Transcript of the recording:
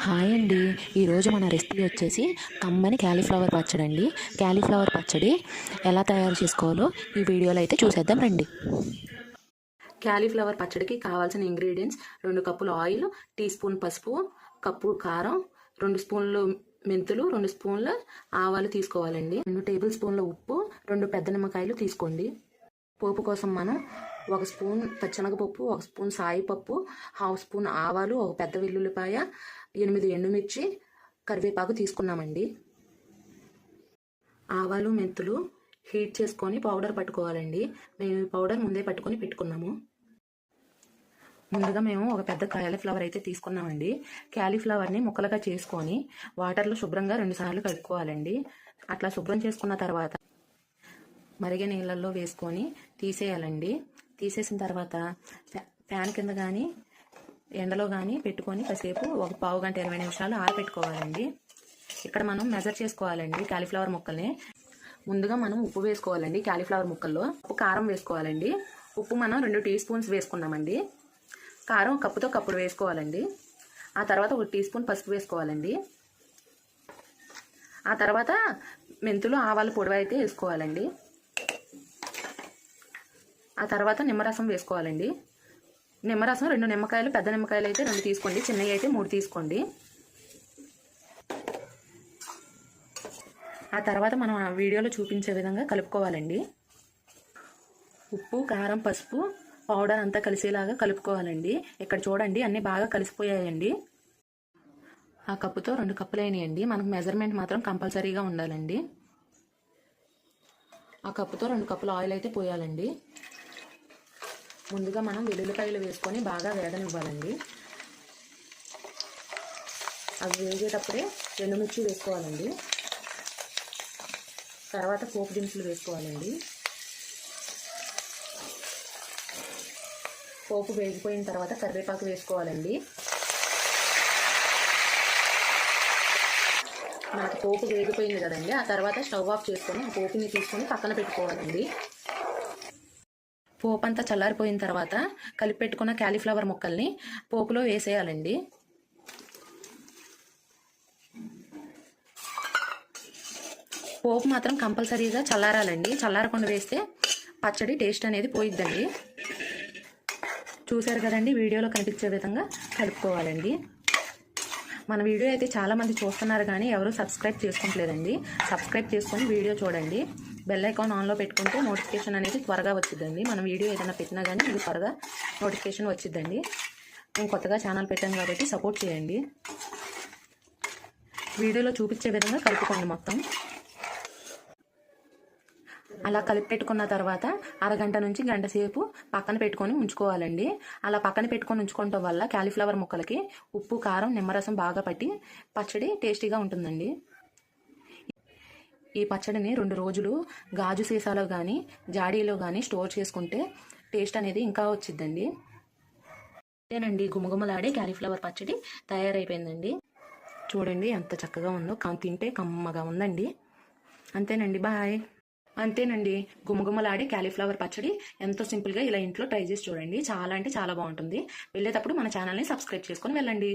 Hi అండి. ఈరోజు మన రెసిపీ వచ్చేసి కమ్మని క్యాలీఫ్లవర్ పచ్చడి అండి. క్యాలీఫ్లవర్ పచ్చడి ఎలా తయారు చేసుకోవాలో ఈ వీడియోలో అయితే చూసేద్దాం రండి. క్యాలీఫ్లవర్ పచ్చడికి కావాల్సిన ఇంగ్రీడియంట్స్ 2 కప్పులు ఆయిల్, టీ స్పూన్ పసుపు, కప్పు కారం, 2 స్పూన్లు మెంతులు, 2 స్పూన్ల ఆవాలు తీసుకోవాలండి. 2 టేబుల్ స్పూన్ల ఉప్పు, 2 పెద్ద నిమ్మకాయలు తీసుకోండి. పోపు కోసం మనం 1 స్పూన్ పచ్చెనగపప్పు, 1 స్పూన్ సాయిపప్పు, 1/2 స్పూన్ ఆవాలు, 1 పెద్ద వెల్లుల్లిపాయ, 8 ఎండుమిర్చి, కరివేపాకు తీసుకున్నామండి. ఆవాలు మెంతులు హీట్ చేసుకొని పౌడర్ పట్టుకోవాలండి. మేము ఈ పౌడర్ ముందే పట్టుకొని పెట్టుకున్నాము. ముందుగా మేము ఒక పెద్ద క్యాలీఫ్లవర్ అయితే తీసుకున్నామండి. క్యాలీఫ్లవర్ని ముక్కలుగా చేసుకొని వాటర్లో శుభ్రంగా 2 సార్లు కడుక్కోవాలండి. అట్లా శుభ్రం చేసుకున్న తర్వాత మరిగే నీళ్ళల్లో వేసుకొని తీసేయాలండి. తీసేసిన తర్వాత ఫ్యాన్ కింద కానీ ఎండలో కానీ పెట్టుకొని కాసేపు ఒక పావు గంట 20 నిమిషాలు ఆరబెట్టుకోవాలండి. ఇక్కడ మనం మెజర్ చేసుకోవాలండి క్యాలీఫ్లవర్ ముక్కల్ని. ముందుగా మనం ఉప్పు వేసుకోవాలండి. క్యాలీఫ్లవర్ ముక్కల్లో కారం వేసుకోవాలండి. ఉప్పు మనం 2 టీ స్పూన్స్ వేసుకున్నామండి. కారం కప్పుతో కప్పుడు వేసుకోవాలండి. ఆ తర్వాత 1 టీ స్పూన్ పసుపు వేసుకోవాలండి. ఆ తర్వాత మెంతులు ఆవాలు పొడి అయితే వేసుకోవాలండి. ఆ తర్వాత నిమ్మరసం వేసుకోవాలండి. నిమ్మరసం 2 నిమ్మకాయలు, పెద్ద నిమ్మకాయలు అయితే 2 తీసుకోండి, చిన్నవి అయితే 3 తీసుకోండి. ఆ తర్వాత మనం ఆ వీడియోలో చూపించే విధంగా కలుపుకోవాలండి. ఉప్పు కారం పసుపు పౌడర్ అంతా కలిసేలాగా కలుపుకోవాలండి. ఇక్కడ చూడండి అన్నీ బాగా కలిసిపోయాయండి. ఆ కప్పుతో 2 కప్పులు అయినాయండి. మనకు మెజర్మెంట్ మాత్రం కంపల్సరీగా ఉండాలండి. ఆ కప్పుతో 2 కప్పులు ఆయిల్ అయితే పోయాలండి. ముందుగా మనం వెల్లుల్లిపాయలు వేసుకొని బాగా వేగనివ్వాలండి. అవి వేగేటప్పుడే ఎండుమిర్చి వేసుకోవాలండి. తర్వాత పోపు దినుసులు వేసుకోవాలండి. పోపు వేగిపోయిన తర్వాత కరివేపాకు వేసుకోవాలండి. మనకి పోపు వేగిపోయింది కదండి. ఆ తర్వాత స్టవ్ ఆఫ్ చేసుకొని ఆ పోపుని తీసుకొని పక్కన పెట్టుకోవాలండి. పోపు అంతా చల్లారిపోయిన తర్వాత కలిపి పెట్టుకున్న క్యాలీఫ్లవర్ ముక్కల్ని పోపులో వేసేయాలండి. పోపు మాత్రం కంపల్సరీగా చల్లారాలండి. చల్లారకుండా వేస్తే పచ్చడి టేస్ట్ అనేది పోయిద్దండి. చూసారు కదండి, వీడియోలో కనిపించే విధంగా కలుపుకోవాలండి. మన వీడియో అయితే చాలామంది చూస్తున్నారు కానీ ఎవరు సబ్స్క్రైబ్ చేసుకోవట్లేదండి. సబ్స్క్రైబ్ చేసుకొని వీడియో చూడండి. బెల్ ఐకాన్ ఆన్లో పెట్టుకుంటే నోటిఫికేషన్ అనేది త్వరగా వచ్చిద్దండి. మనం వీడియో ఏదైనా పెట్టినా కానీ ఇది త్వరగా నోటిఫికేషన్ వచ్చిద్దండి. మేము కొత్తగా ఛానల్ పెట్టాం కాబట్టి సపోర్ట్ చేయండి. వీడియోలో చూపించే విధంగా కలుపుకోండి మొత్తం. అలా కలిపి పెట్టుకున్న తర్వాత అరగంట నుంచి గంట సేపు పక్కన పెట్టుకొని ఉంచుకోవాలండి. అలా పక్కన పెట్టుకొని ఉంచుకోవడం వల్ల క్యాలీఫ్లవర్ ముక్కలకి ఉప్పు కారం నిమ్మరసం బాగా పట్టి పచ్చడి టేస్టీగా ఉంటుందండి. ఈ పచ్చడిని 2 రోజులు గాజు సీసాలో కానీ జాడీలో కానీ స్టోర్ చేసుకుంటే టేస్ట్ అనేది ఇంకా వచ్చిద్దండి. అంతేనండి, గుమగుమలాడే క్యాలీఫ్లవర్ పచ్చడి తయారైపోయిందండి. చూడండి ఎంత చక్కగా ఉందో, తింటే కమ్మగా ఉందండి. అంతేనండి, బాయ్. అంతేనండి, గుమగుమలాడే క్యాలీఫ్లవర్ పచ్చడి ఎంతో సింపుల్గా ఇలా ఇంట్లో ట్రై చేసి చూడండి. చాలా అంటే చాలా బాగుంటుంది. వెళ్ళేటప్పుడు మన ఛానల్ని సబ్స్క్రైబ్ చేసుకొని వెళ్ళండి.